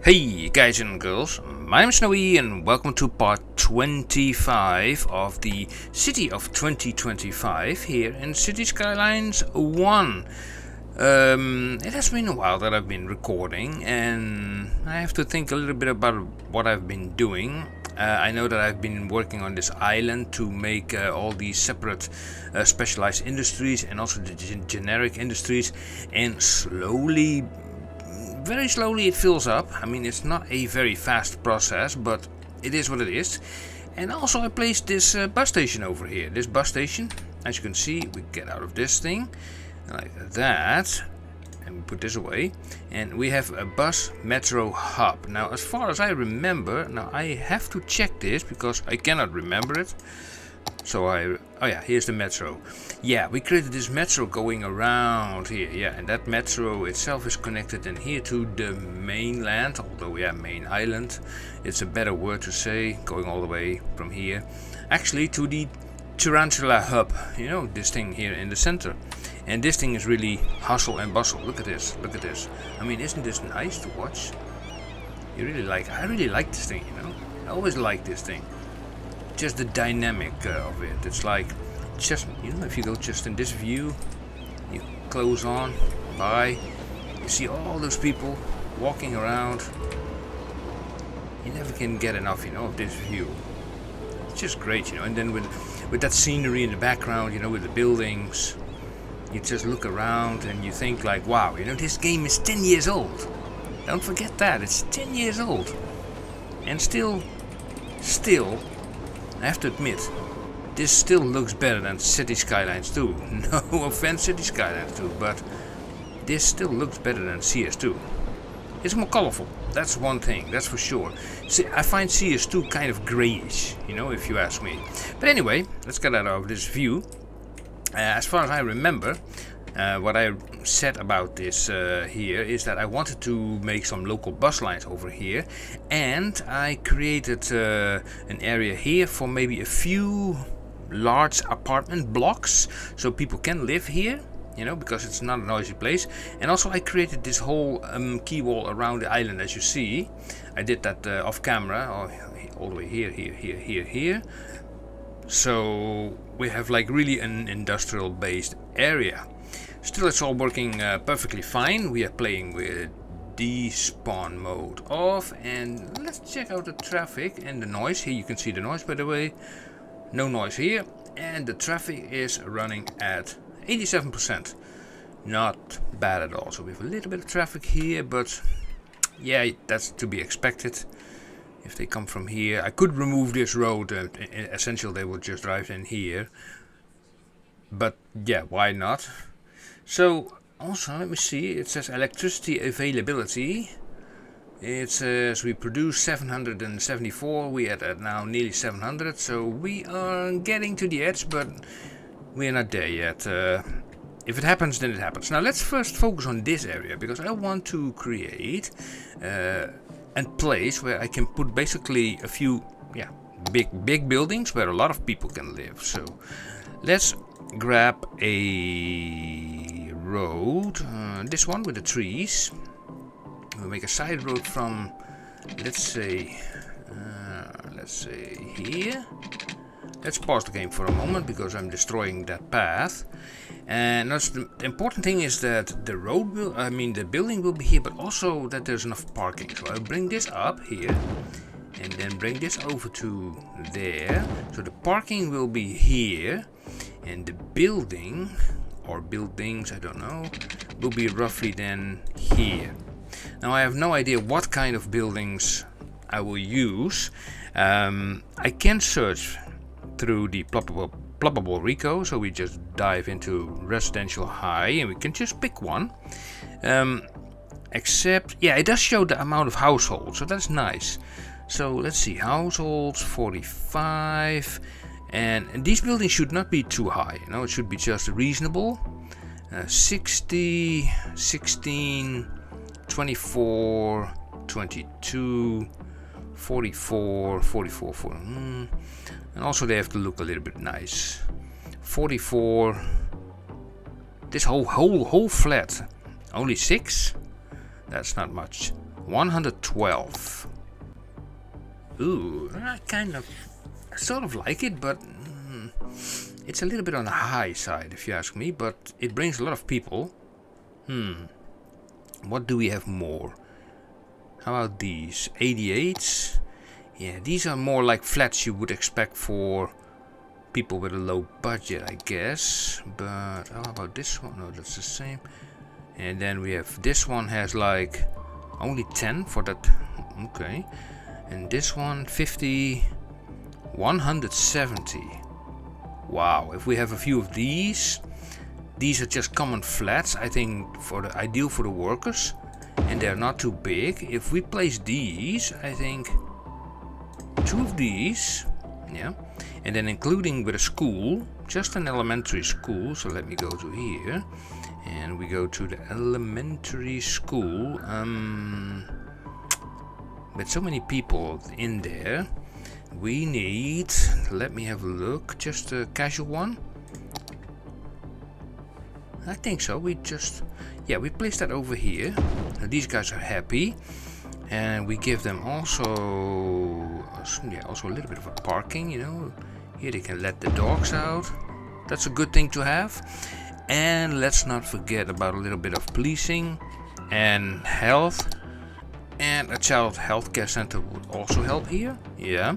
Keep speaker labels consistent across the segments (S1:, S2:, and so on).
S1: Hey guys and girls, my name is Snowy and welcome to part 25 of the City of 2025 here in Cities Skylines 1. It has been a while that I've been recording and I have to think a little bit about what I've been doing. I know that I've been working on this island to make all these separate specialized industries and also the generic industries, and very slowly it fills up. I mean, it's not a very fast process, but it is what it is. And also I placed this bus station over here. This bus station, as you can see, we get out of this thing like that. And we put this away. And we have a bus metro hub. Now, as far as I remember, now I have to check this because I cannot remember it. So oh yeah, here's the metro. Yeah, we created this metro going around here. Yeah, and that metro itself is connected in here to the mainland, although yeah, main island. It's a better word to say, going all the way from here. Actually to the Tarantula hub, you know, this thing here in the center. And this thing is really hustle and bustle. Look at this, look at this. I mean, isn't this nice to watch? I really like this thing, you know. I always like this thing. Just the dynamic of it. It's like, just, you know, if you go just in this view, you close on, by, you see all those people walking around. You never can get enough, you know, of this view. It's just great, you know. And then with that scenery in the background, you know, with the buildings, you just look around and you think like, wow, you know, this game is 10 years old. Don't forget that, it's 10 years old. And still, I have to admit, this still looks better than Cities Skylines 2. No offense, Cities Skylines 2, but this still looks better than CS2. It's more colorful, that's one thing, that's for sure. See, I find CS2 kind of grayish, you know, if you ask me. But anyway, let's get out of this view. As far as I remember, what I said about this here is that I wanted to make some local bus lines over here, and I created an area here for maybe a few large apartment blocks so people can live here, you know, because it's not a noisy place. And also I created this whole quay wall around the island, as you see. I did that off camera, all the way here. So we have like really an industrial based area. Still, it's all working perfectly fine. We are playing with despawn mode off, and let's check out the traffic and the noise. Here you can see the noise, by the way. No noise here, and the traffic is running at 87%. Not bad at all. So we have a little bit of traffic here, but yeah, that's to be expected. If they come from here, I could remove this road. Essentially, they will just drive in here. But yeah, why not? So also, let me see. It says electricity availability. It says we produce 774. We are at now nearly 700. So we are getting to the edge, but we are not there yet. If it happens, then it happens. Now let's first focus on this area, because I want to create a place where I can put basically a few big buildings where a lot of people can live. So let's grab a road, this one with the trees. We'll make a side road from, let's say here. Let's pause the game for a moment because I'm destroying that path. And the important thing is that the building will be here, but also that there's enough parking. So I'll bring this up here and then bring this over to there. So the parking will be here, and the building, or buildings, I don't know, will be roughly then here. Now I have no idea what kind of buildings I will use. I can search through the ploppable Reco, so we just dive into residential high and we can just pick one. Except, yeah, it does show the amount of households, so that's nice. So let's see, households 45, and these buildings should not be too high, you know, it should be just reasonable. 60, 16, 24, 22, 44, 44, 4. And also they have to look a little bit nice. 44. This whole flat, only 6. That's not much. 112. Ooh, I sort of like it, but it's a little bit on the high side if you ask me, but it brings a lot of people. What do we have more? How about these? 88s? Yeah, these are more like flats you would expect for people with a low budget, I guess. But how about this one? No, that's the same. And then we have this one has like only 10 for that. Okay. And this one 50, 170. Wow, if we have a few of these are just common flats, I think, for the ideal for the workers, and they're not too big. If we place these, I think 2 of these, yeah, and then including with a school, just an elementary school. So let me go to here, and we go to the elementary school. With so many people in there, we need, let me have a look, just a casual one. I think so. We place that over here. Now these guys are happy, and we give them also a little bit of a parking. You know, here they can let the dogs out. That's a good thing to have. And let's not forget about a little bit of policing and health. And a child health care center would also help here. Yeah.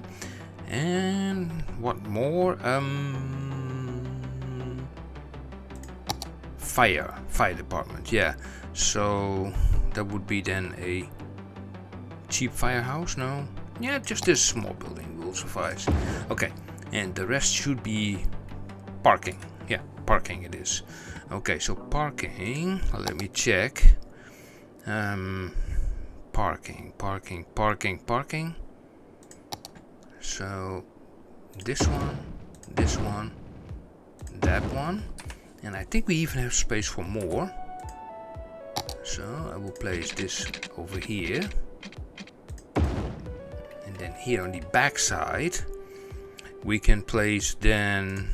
S1: And what more? Fire department. Yeah. So that would be then a cheap firehouse. No. Yeah, just this small building will suffice. Okay. And the rest should be parking. Yeah, parking it is. Okay, so parking. Let me check. Parking. So this one, that one, and I think we even have space for more. So I will place this over here, and then here on the back side we can place then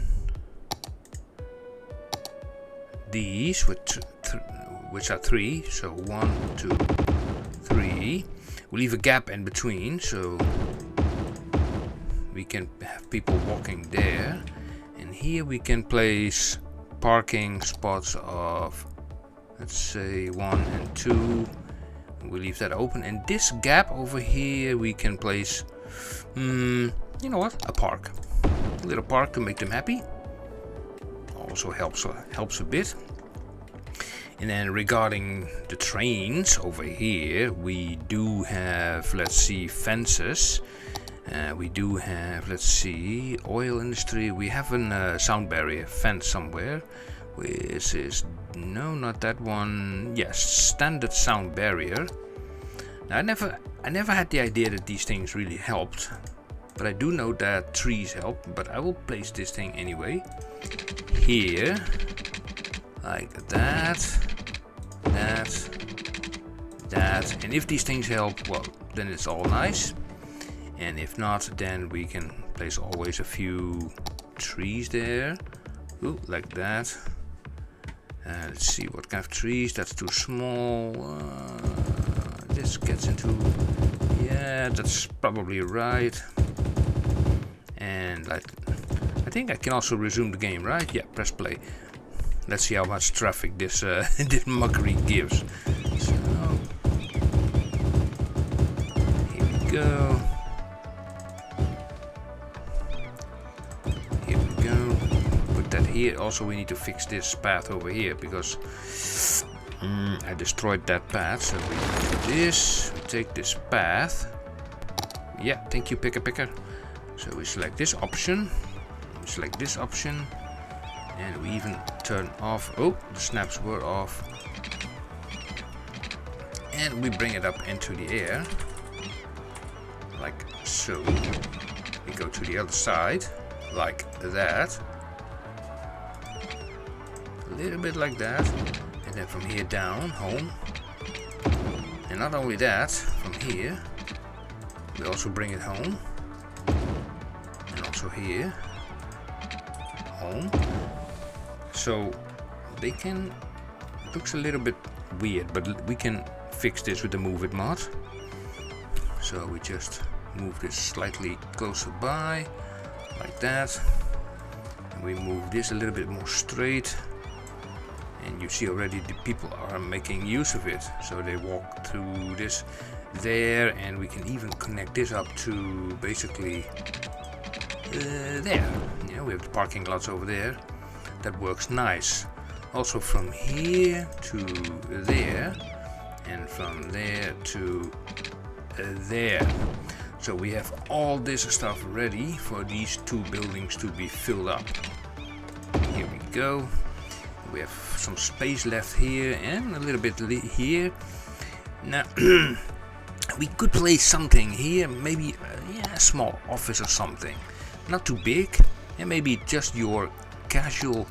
S1: these which are 3. So 1, 2, 3. We leave a gap in between, so we can have people walking there. And here we can place parking spots of, let's say, 1 and 2. We leave that open. And this gap over here we can place, you know what? A park. A little park to make them happy. Also helps a bit. And then regarding the trains over here, we do have, let's see, fences. We do have, let's see, oil industry. We have a sound barrier fence somewhere. This is, no, not that one. Yes, standard sound barrier. Now, I never had the idea that these things really helped, but I do know that trees help. But I will place this thing anyway. Here, like that, and if these things help, well, then it's all nice. And if not, then we can place always a few trees there. Ooh, like that. Let's see what kind of trees. That's too small. This gets into, yeah, that's probably right. And like, I think I can also resume the game, right? Yeah, press play. Let's see how much traffic this this mockery gives. So here we go. Here we go. Put that here. Also, we need to fix this path over here because I destroyed that path. So we do this. We take this path. Yeah, thank you, picker. So we select this option. We select this option. And we even turn off, oh, the snaps were off. And we bring it up into the air, like so. We go to the other side, like that. A little bit like that. And then from here down, home. And not only that, from here, we also bring it home. And also here, home. So they can, looks a little bit weird, but we can fix this with the Move It mod. So we just move this slightly closer by, like that. And we move this a little bit more straight. And you see already the people are making use of it. So they walk through this there, and we can even connect this up to basically there. Yeah, we have the parking lots over there. That works nice. Also from here to there, and from there to there. So we have all this stuff ready for these two buildings to be filled up. Here we go. We have some space left here and a little bit here. Now we could place something here, maybe a small office or something. Not too big, and maybe just your casual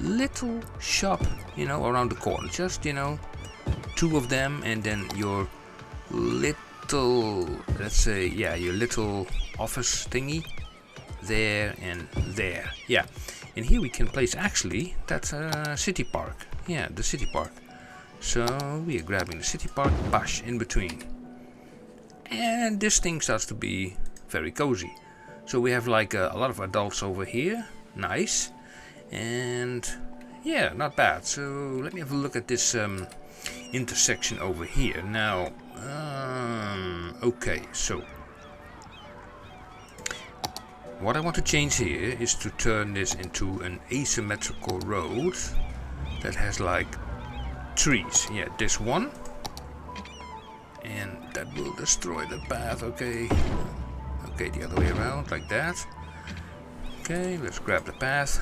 S1: little shop, you know, around the corner. Just, you know, two of them, and then your little, let's say, yeah, your little office thingy there and there. Yeah, and here we can place actually that city park. Yeah, the city park. So we are grabbing the city park, bash, in between. And this thing starts to be very cozy. So we have like a lot of adults over here. Nice. And yeah, not bad. So let me have a look at this intersection over here. Now, okay, so what I want to change here is to turn this into an asymmetrical road that has like trees. Yeah, this one. And that will destroy the path. Okay. Okay, the other way around, like that. Okay, let's grab the path.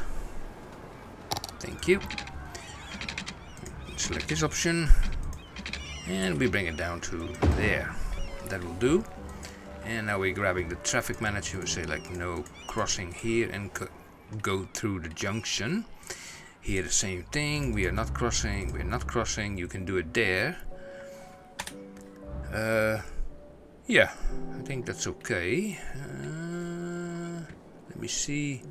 S1: Thank you. Select this option. And we bring it down to there. That will do. And now we're grabbing the traffic manager. We say like no crossing here and go through the junction. Here the same thing. We are not crossing. We're not crossing. You can do it there. Yeah, I think that's okay. Let me see.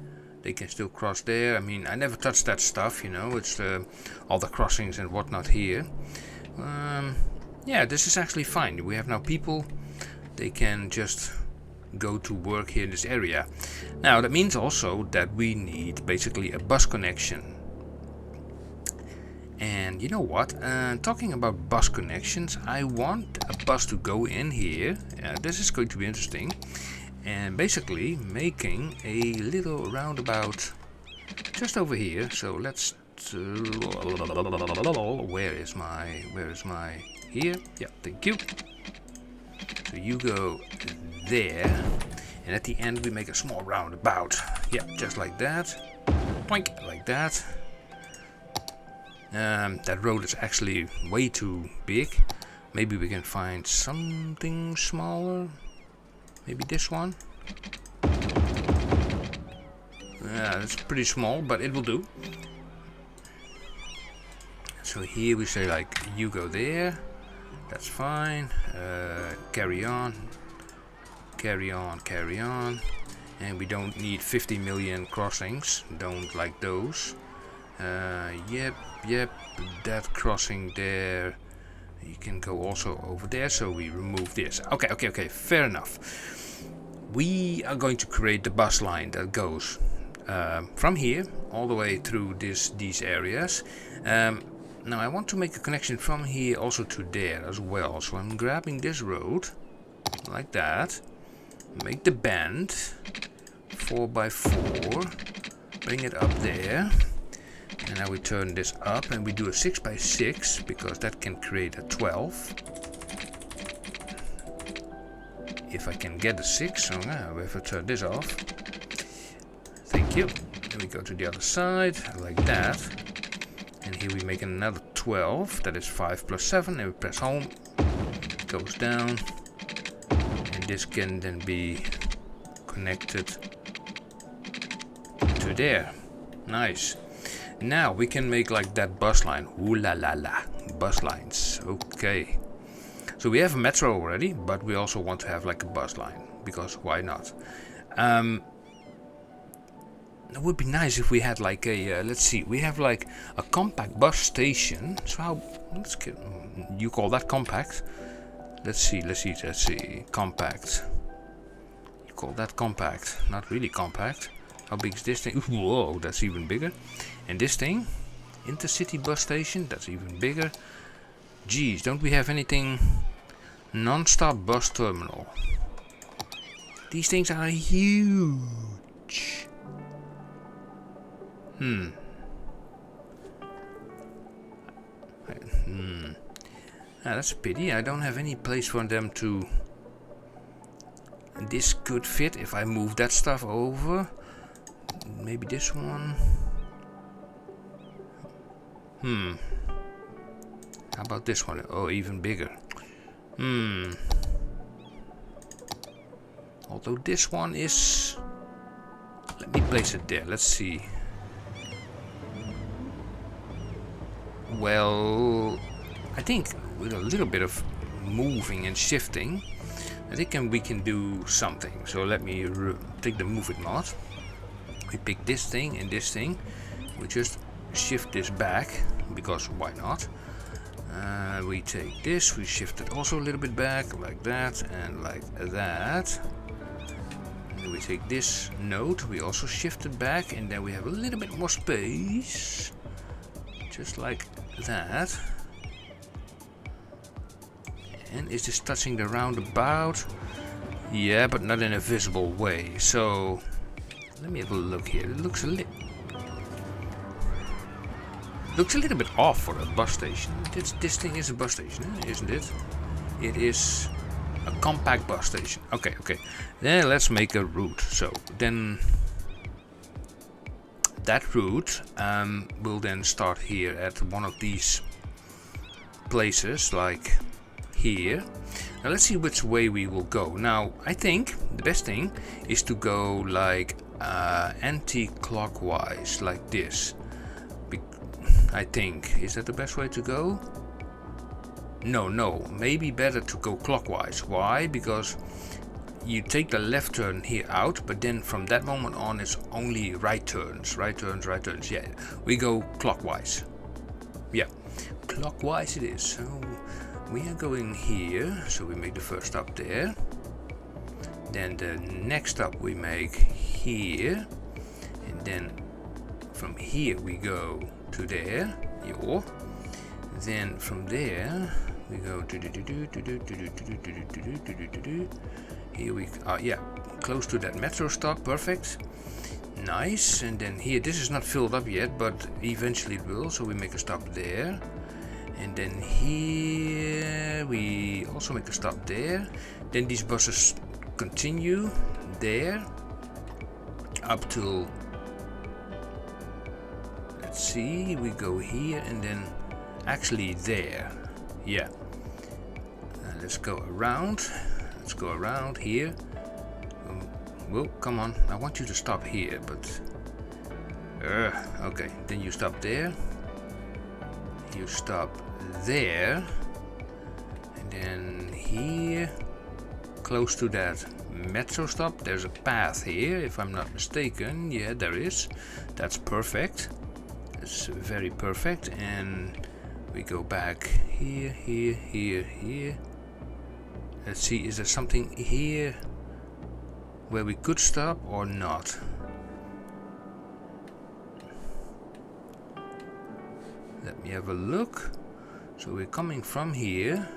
S1: They can still cross there. I mean, I never touched that stuff, you know. It's all the crossings and whatnot here. Yeah, this is actually fine. We have now people. They can just go to work here in this area. Now, that means also that we need basically a bus connection. And you know what? Talking about bus connections, I want a bus to go in here. This is going to be interesting. And basically making a little roundabout just over here. So let's where is my here? Yeah, thank you. So you go there, and at the end we make a small roundabout. Yeah, just like that. Poink, like that. That road is actually way too big. Maybe we can find something smaller. Maybe this one. Yeah, it's pretty small, but it will do. So here we say like, you go there. That's fine. Carry on. Carry on, carry on. And we don't need 50 million crossings. Don't like those. Yep, that crossing there. You can go also over there, so we remove this. Okay, fair enough. We are going to create the bus line that goes from here all the way through these areas. Now I want to make a connection from here also to there as well. So I'm grabbing this road like that. Make the bend 4x4. Bring it up there. And now we turn this up and we do a 6x6 because that can create a 12. If I can get a 6, so now if I turn this off. Thank you. Then we go to the other side like that. And here we make another 12. That is 5 plus 7. And we press home. It goes down. And this can then be connected to there. Nice. Now we can make like that bus line. Ooh la la la. Bus lines. Okay. So we have a metro already, but we also want to have like a bus line. Because why not? It would be nice if we had like a, let's see, we have like a compact bus station. So how, let's get, you call that compact? Let's see, compact. You call that compact? Not really compact. How big is this thing? Whoa, that's even bigger. And this thing, intercity bus station, that's even bigger. Geez, don't we have anything? Non-stop bus terminal. These things are huge. That's a pity. I don't have any place for them to. This could fit if I move that stuff over. Maybe this one. How about this one? Oh, even bigger. Although this one is. Let me place it there. Let's see. Well, I think with a little bit of moving and shifting, I think we can do something. So let me take the move it mod. We pick this thing and this thing. We just shift this back because why not? We take this, we shift it also a little bit back like that and like that. And we take this node, we also shift it back, and then we have a little bit more space. Just like that. And is this touching the roundabout? Yeah, but not in a visible way. So let me have a look here. It looks a little bit off for a bus station. This thing is a bus station, isn't it? It is a compact bus station. Okay. Then let's make a route. So then that route will then start here at one of these places, like here. Now let's see which way we will go. Now I think the best thing is to go like anti-clockwise, like this. I think. Is that the best way to go? No. Maybe better to go clockwise. Why? Because you take the left turn here out, but then from that moment on it's only right turns. Yeah, we go clockwise. Yeah, clockwise it is. So we are going here. So we make the first stop there. Then the next stop we make here. And then from here we go to there, then from there we go to here we close to that metro stop. Perfect, nice. And then here, this is not filled up yet, but eventually it will, so we make a stop there. And then here we also make a stop there. Then these buses continue there up till, let's see, we go here and then actually there. Yeah. Let's go around. Let's go around here. Well, come on. I want you to stop here, but okay. Then you stop there. You stop there, and then here, close to that metro stop. There's a path here, if I'm not mistaken. Yeah, there is. That's perfect. It's very perfect. And we go back here. Let's see, is there something here where we could stop or not? Let me have a look. So we're coming from here,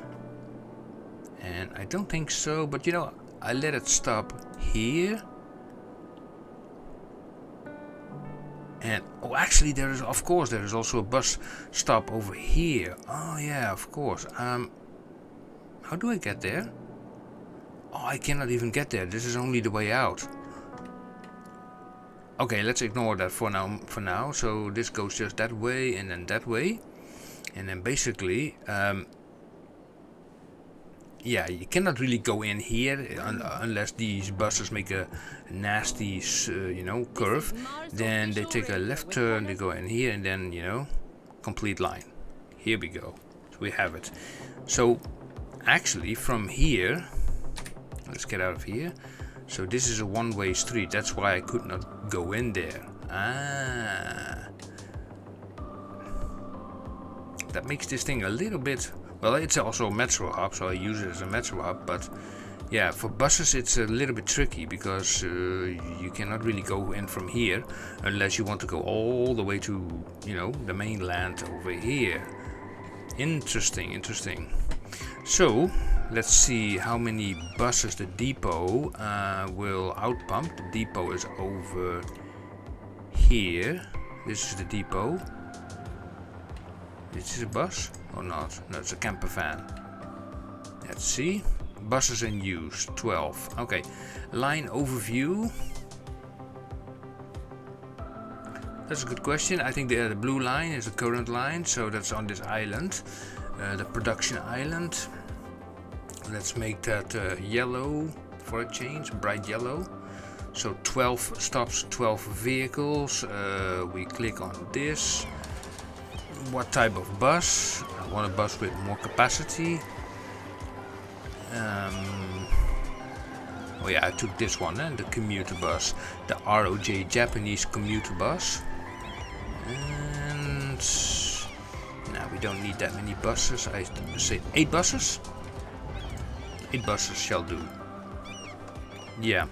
S1: and I don't think so, but you know, I let it stop here. And oh, actually there is, of course, there is also a bus stop over here. Oh yeah, of course. How do I get there? Oh, I cannot even get there. This is only the way out. Okay, let's ignore that for now. So this goes just that way and then that way. And then basically, yeah, you cannot really go in here unless these buses make a nasty, you know, curve. Then they take a left turn, they go in here, and then, you know, complete line. Here we go. So we have it. So actually from here, let's get out of here. So this is a one-way street. That's why I could not go in there. Ah. That makes this thing a little bit... Well, it's also a metro hub, so I use it as a metro hub, but... Yeah, for buses it's a little bit tricky, because you cannot really go in from here, unless you want to go all the way to, you know, the mainland over here. Interesting, interesting. So, let's see how many buses the depot will outpump. The depot is over here. This is the depot. Is this a bus or not? No, it's a camper van. Let's see. Buses in use, 12. Okay, line overview. That's a good question. I think the blue line is the current line, so that's on this island, the production island. Let's make that yellow for a change, bright yellow. So 12 stops, 12 vehicles. We click on this. What type of bus? I want a bus with more capacity. Oh yeah, I took this one, the commuter bus, the ROJ Japanese commuter bus. And now we don't need that many buses. I say 8 buses. 8 buses shall do. Yeah,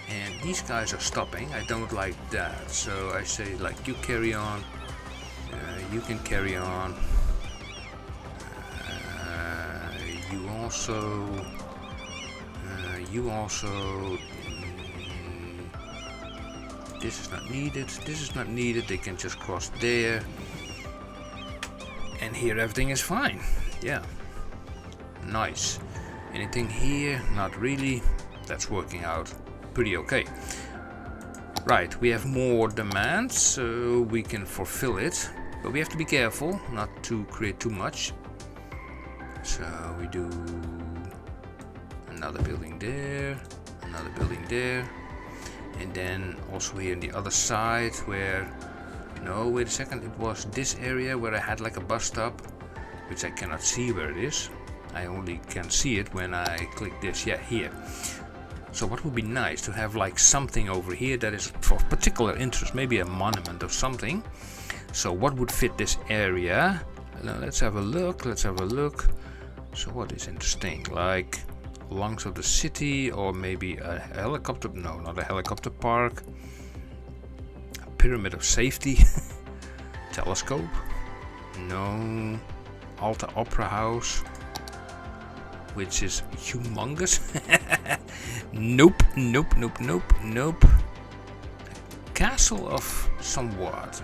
S1: and these guys are stopping. I don't like that, so I say like you carry on. You can carry on. You also this is not needed, this is not needed, they can just cross there, and here everything is fine. Yeah, nice. Anything here? Not really. That's working out pretty okay. Right, we have more demands, so we can fulfill it, but we have to be careful not to create too much. So we do another building there, another building there, and then also here on the other side where, no, wait a second, it was this area where I had like a bus stop, which I cannot see where it is. I only can see it when I click this, yeah, here. So what would be nice to have like something over here that is of particular interest, maybe a monument or something. So what would fit this area? Now let's have a look, let's have a look. So what is interesting, like lungs of the city, or maybe a helicopter, no, not a helicopter park, a pyramid of safety, telescope, no, Alta Opera House, which is humongous, nope, nope, nope, nope, nope, castle of somewhat,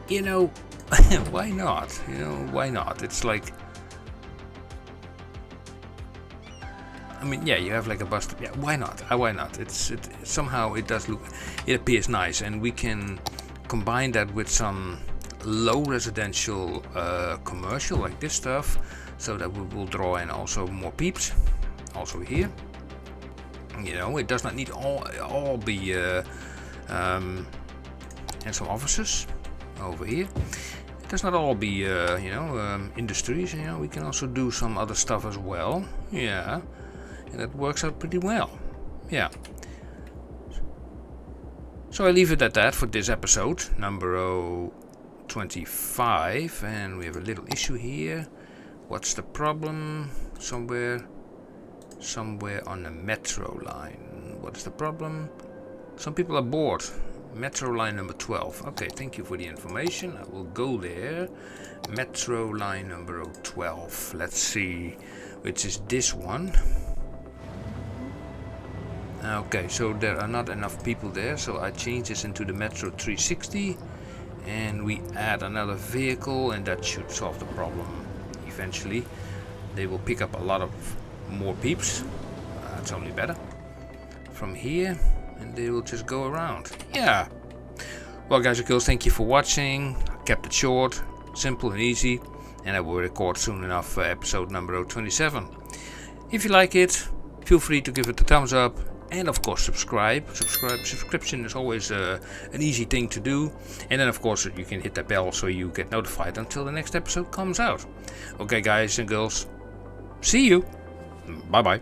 S1: You know, why not? You know, why not? It's like, I mean, yeah, you have like a bus stop. Yeah, why not? Why not? Somehow it does look, it appears nice, and we can combine that with some low residential commercial like this stuff, so that we will draw in also more peeps. Also here, you know, it does not need all be and some offices. Over here, it does not all be you know, industries. You know, we can also do some other stuff as well. Yeah, and it works out pretty well. Yeah. So I leave it at that for this episode, number 25, and we have a little issue here. What's the problem? Somewhere on the metro line. What is the problem? Some people are bored. Metro line number 12. Okay, thank you for the information. I will go there. Metro line number 12. Let's see, which is this one. Okay, so there are not enough people there, so I change this into the Metro 360, and we add another vehicle, and that should solve the problem. Eventually, they will pick up a lot of more peeps. That's only better. From here. And they will just go around. Yeah. Well, guys and girls, thank you for watching. I kept it short, simple and easy, and I will record soon enough episode number 27. If you like it, feel free to give it a thumbs up, and of course subscribe. Subscription is always an easy thing to do, and then of course you can hit that bell so you get notified until the next episode comes out. Okay, guys and girls, see you. Bye bye.